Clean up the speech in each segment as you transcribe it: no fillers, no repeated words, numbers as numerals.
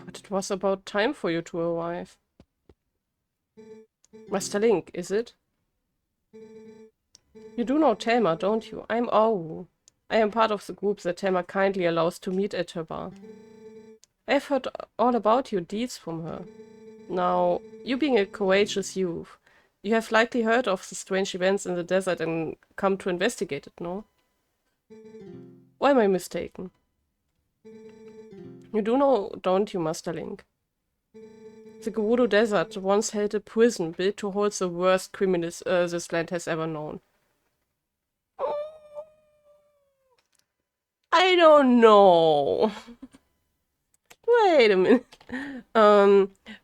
But it was about time for you to arrive. Master Link, is it? You do know Thelma, don't you? I'm Marou. I am part of the group that Thelma kindly allows to meet at her bar. I've heard all about your deeds from her. Now, you being a courageous youth, you have likely heard of the strange events in the desert and come to investigate it, no? Or am I mistaken? You do know, don't you, Master Link? The Gerudo Desert once held a prison built to hold the worst criminals this land has ever known. I don't know. Wait a minute.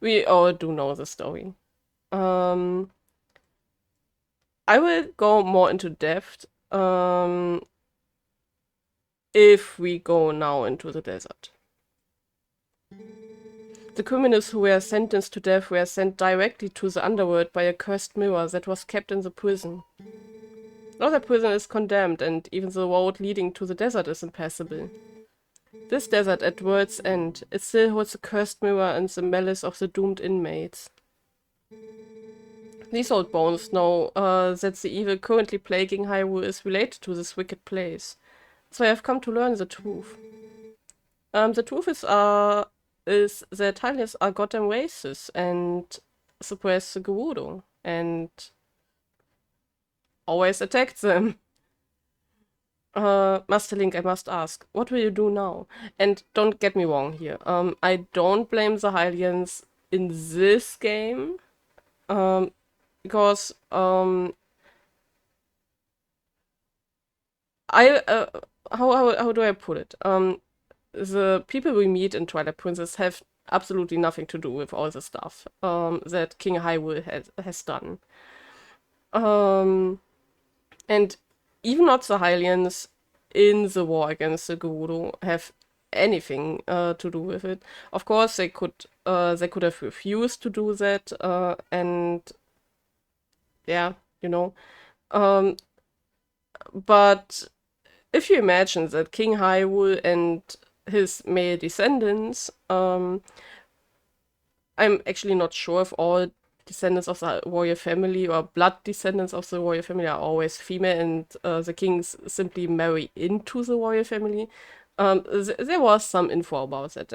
We all do know the story. I will go more into depth if we go now into the desert. The criminals who were sentenced to death were sent directly to the underworld by a cursed mirror that was kept in the prison. Now the prison is condemned, and even the road leading to the desert is impassable. This desert at World's End, it still holds the cursed mirror and the malice of the doomed inmates. These old bones know that the evil currently plaguing Hyrule is related to this wicked place. So I have come to learn the truth. The truth is that Hylians are goddamn racist and suppress the Gerudo and always attack them. Master Link, I must ask, what will you do now? And don't get me wrong here. I don't blame the Hylians in this game. Because how do I put it? The people we meet in Twilight Princess have absolutely nothing to do with all the stuff that King Hyrule has done. And even not the Hylians in the war against the Gerudo have anything to do with it. Of course, they could have refused to do that, and yeah, you know. But if you imagine that King Hyrule and his male descendants, I'm actually not sure if all descendants of the royal family or blood descendants of the royal family are always female and the kings simply marry into the royal family. There was some info about that,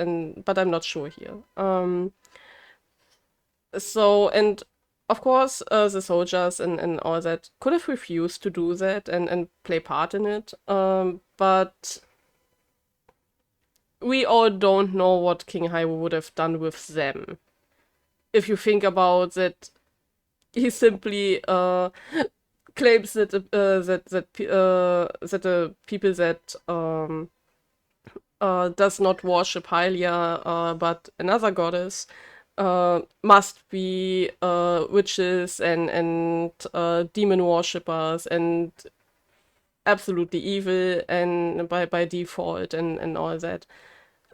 but I'm not sure here. And of course, the soldiers and all that could have refused to do that and play part in it. But we all don't know what King Hyrule would have done with them. If you think about that, he simply claims that the people that does not worship Hylia, but another goddess, must be witches and demon worshippers and absolutely evil and by default and all that.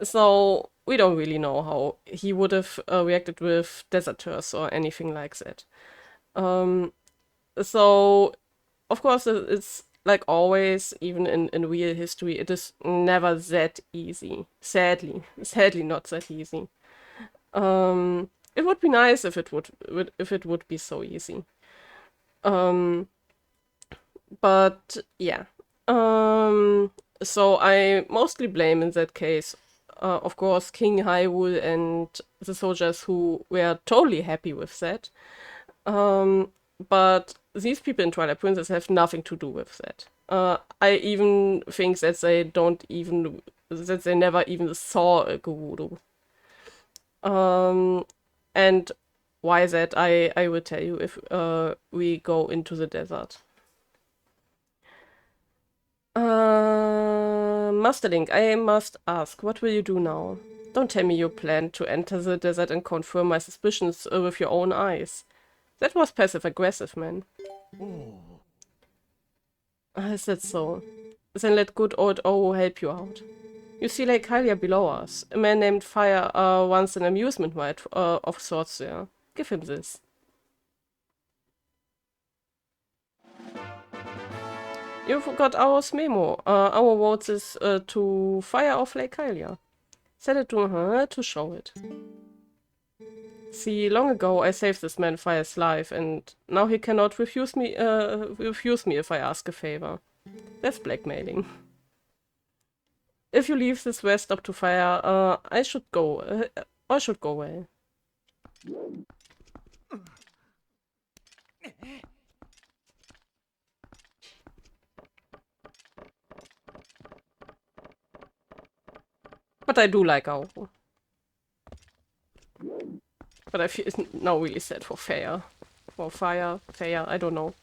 So we don't really know how he would have reacted with deserters or anything like that. So of course it's like always, even in real history, it is never that easy. Sadly not that easy. It would be nice if it would be so easy. But yeah. So I mostly blame in that case, of course, King Hyrule and the soldiers who were totally happy with that. But these people in Twilight Princess have nothing to do with that. I even think that they never even saw a Gerudo. And why that I will tell you if we go into the desert. Master Link, I must ask, what will you do now? Don't tell me you plan to enter the desert and confirm my suspicions with your own eyes. That was passive-aggressive, man. Is that so? Then let good old Oro help you out. You see Lake Hylia below us. A man named Fire wants an amusement ride of sorts there. Give him this. You forgot our memo. Our vote is to Fire of Lake Hylia. Set it to her to show it. See, long ago I saved this man Fire's life, and now he cannot refuse me if I ask a favor. That's blackmailing. If you leave this west up to Fire, I should go away. But I do like Auro. But I feel it's now really sad for Fire. Or Fire, I don't know.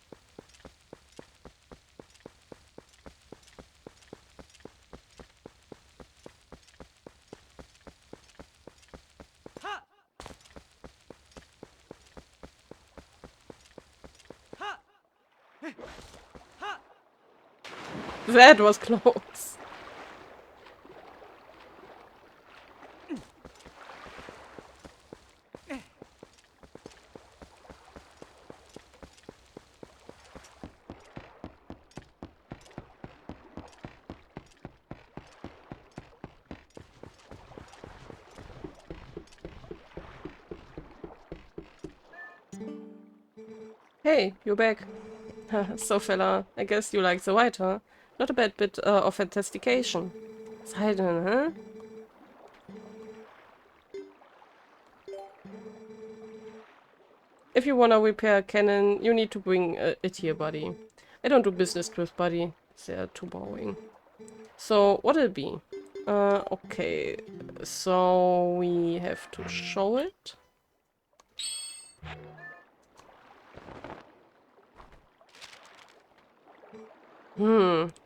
That was close. Hey, you're back. So fella, I guess you like the white, huh? Not a bad bit of fantastication. Silent, huh? If you wanna repair a cannon, you need to bring it here, buddy. I don't do business with buddy. They're too boring. So, what'll it be? Okay. So, we have to show it.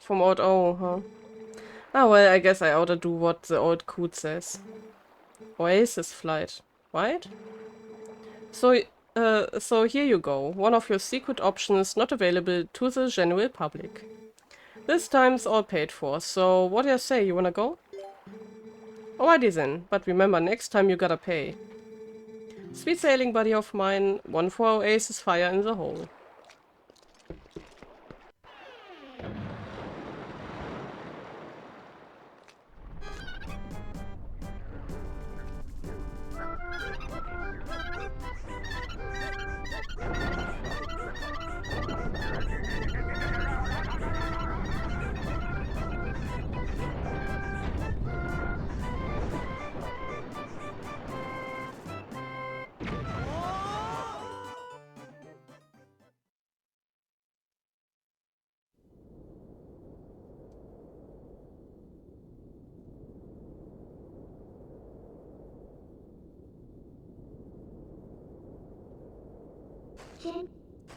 From old O, huh? Ah, well, I guess I ought to do what the old coot says. Oasis flight, right? So here you go. One of your secret options not available to the general public. This time's all paid for, so what do you say? You wanna go? Alrighty then, but remember, next time you gotta pay. Sweet sailing, buddy of mine. One for Oasis fire in the hole.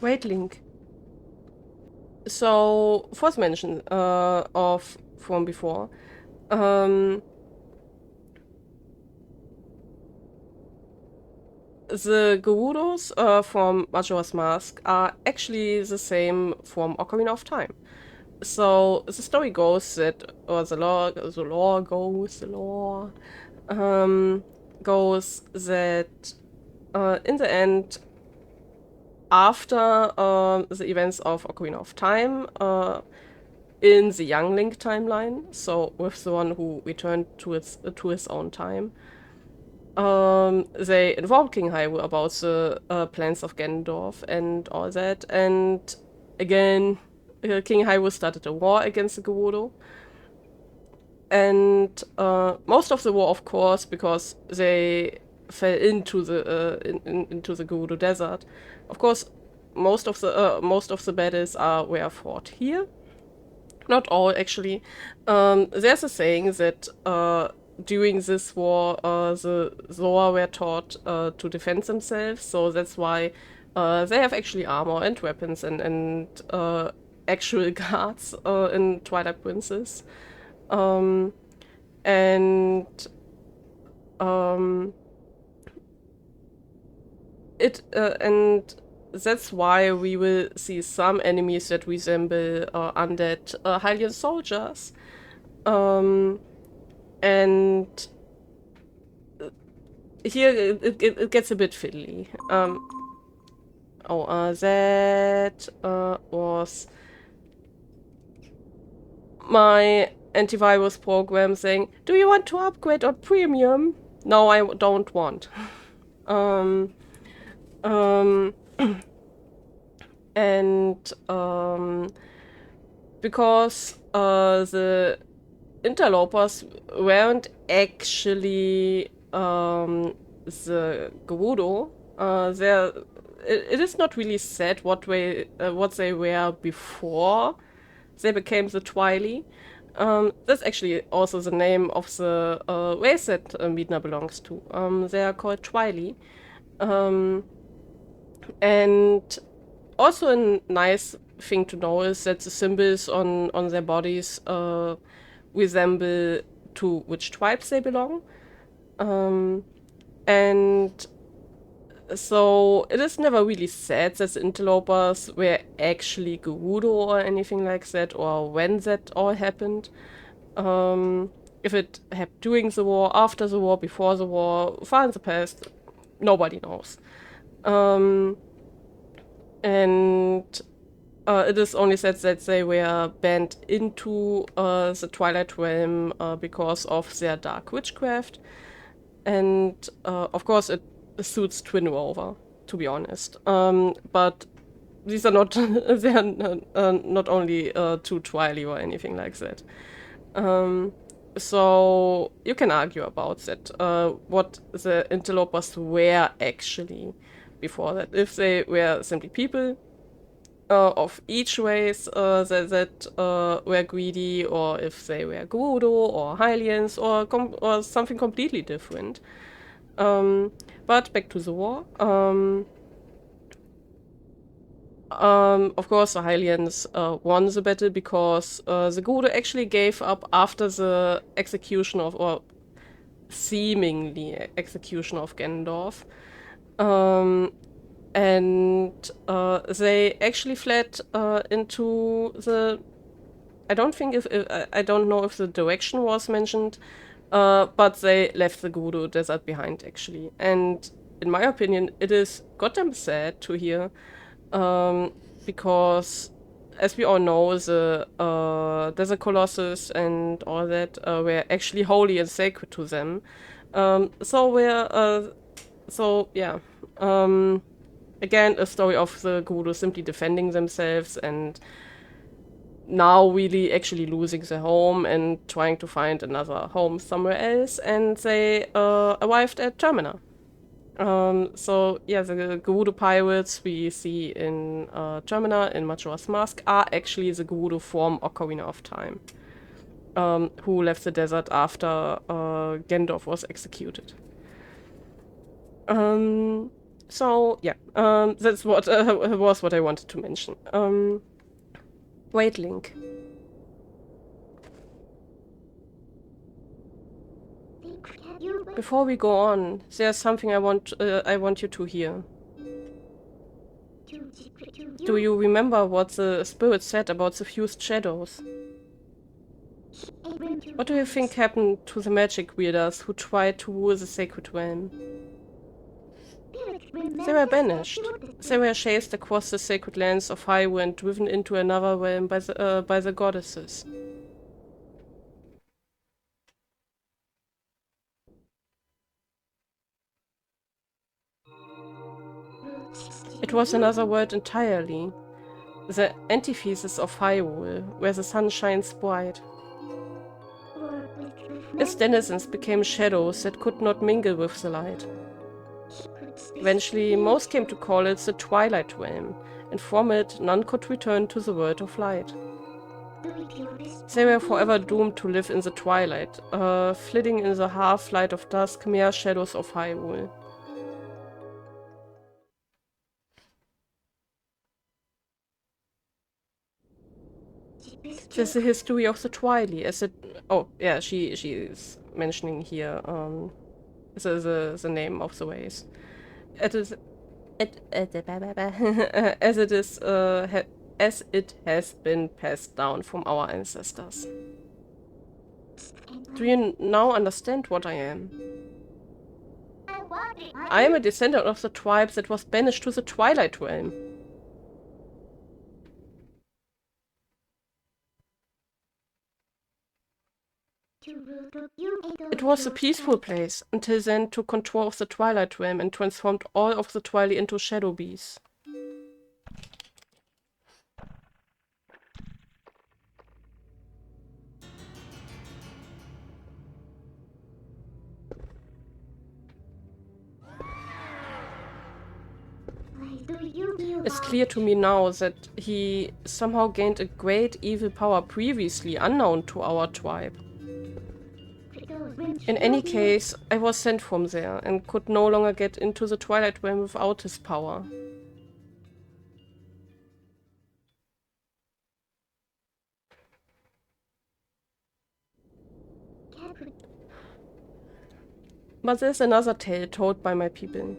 Wait, Link. So, first mention of from before. The Gerudos from Majora's Mask are actually the same from Ocarina of Time. So the story goes that, or the lore goes that in the end, after the events of Ocarina of Time, in the Young Link timeline, so with the one who returned to his own time, they informed King Hyrule about the plans of Ganondorf and all that, and again, King Hyrule started a war against the Gerudo. And most of the war, of course, because they fell into the into the Gerudo Desert. Of course, most of the battles were fought here. Not all, actually. There's a saying that during this war, the Zoa were taught to defend themselves, so that's why they have actually armor and weapons and actual guards in Twilight Princess. And that's why we will see some enemies that resemble undead Hylian soldiers. And here it gets a bit fiddly. That was my antivirus program saying, "Do you want to upgrade on premium?" No, I don't want. um, um, and because the interlopers weren't actually the Gerudo. It is not really said what they were before they became the Twilight. That's actually also the name of the race that Midna belongs to. They are called Twilight. And also a nice thing to know is that the symbols on their bodies resemble to which tribes they belong. And so it is never really said that the interlopers were actually Gerudo or anything like that, or when that all happened. If it happened during the war, after the war, before the war, far in the past, nobody knows. And it is only said that they were banned into the Twilight Realm because of their dark witchcraft. And of course, it suits Twin Rover, to be honest. But these are not they are not only two Twilight or anything like that. So you can argue about that. What the interlopers were actually before that. If they were simply people of each race that were greedy, or if they were Gerudo or Hylians or something completely different. But back to the war. Of course, the Hylians won the battle because the Gerudo actually gave up after the execution of, or seemingly execution of Ganondorf. And they actually fled into the. I don't think if I don't know if the direction was mentioned, but they left the Gerudo Desert behind actually. And in my opinion, it is goddamn sad to hear, because as we all know, the Desert Colossus and all that were actually holy and sacred to them. So yeah. Again, a story of the Gerudo simply defending themselves and now really actually losing their home and trying to find another home somewhere else. And they arrived at Termina. So yeah, the Gerudo pirates we see in Termina in Majora's Mask are actually the Gerudo from Ocarina of Time, who left the desert after Gandalf was executed. So yeah, that's what was what I wanted to mention. Wait, Link. Before we go on, there's something I want you to hear. Do you remember what the spirit said about the fused shadows? What do you think happened to the magic wielders who tried to rule the sacred realm? They were banished. They were chased across the sacred lands of Hyrule and driven into another realm by the goddesses. It was another world entirely. The antithesis of Hyrule, where the sun shines bright. Its denizens became shadows that could not mingle with the light. Eventually, most came to call it the Twilight Realm, and from it none could return to the world of light. They were forever doomed to live in the twilight, flitting in the half-light of dusk, mere shadows of Hyrule. There's the history of the Twilight, as it... Oh, yeah, she is mentioning here, the name of the ways. As it has been passed down from our ancestors. Do you now understand what I am? I am a descendant of the tribes that was banished to the Twilight Realm. It was a peaceful place, until Zen took control of the Twilight realm and transformed all of the Twilight into shadow beasts. It's clear to me now that he somehow gained a great evil power previously unknown to our tribe. In any case, I was sent from there and could no longer get into the Twilight realm without his power. But there's another tale told by my people.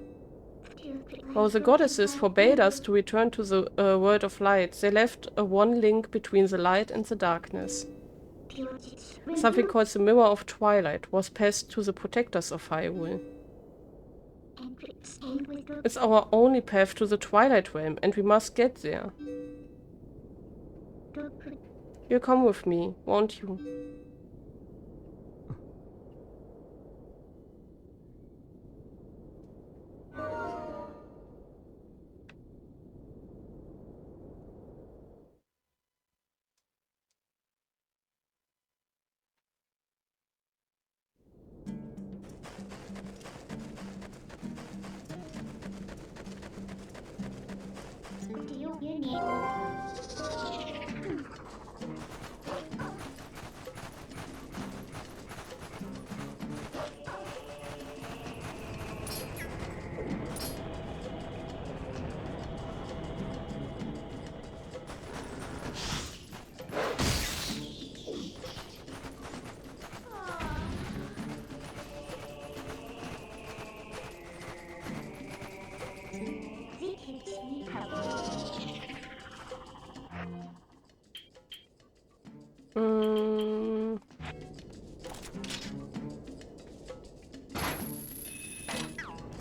While the goddesses forbade us to return to the world of light, they left a one link between the light and the darkness. Something called the Mirror of Twilight was passed to the protectors of Hyrule. It's our only path to the Twilight realm, and we must get there. You'll come with me, won't you?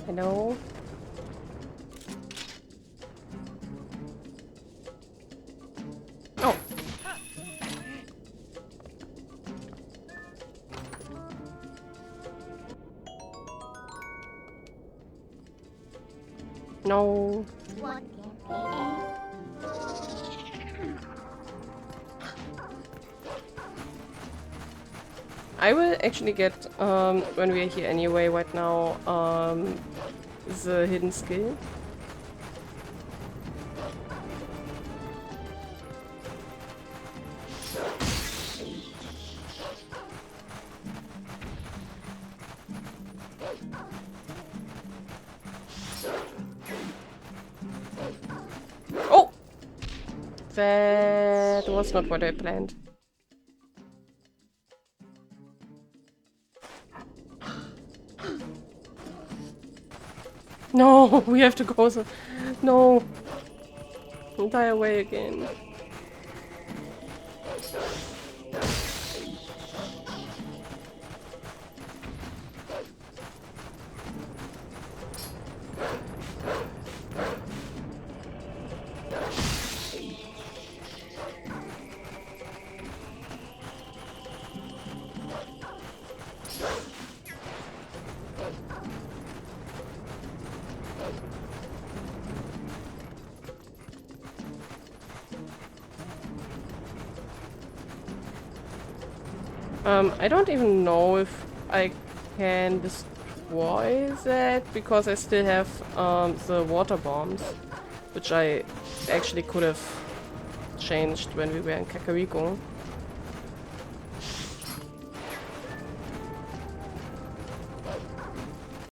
Hello? Oh! No. I will actually get, when we are here anyway right now, the hidden skill. Oh! That was not what I planned. No, we have to go so... No! I'll die away again. I don't even know if I can destroy that, because I still have the water bombs, which I actually could have changed when we were in Kakariko.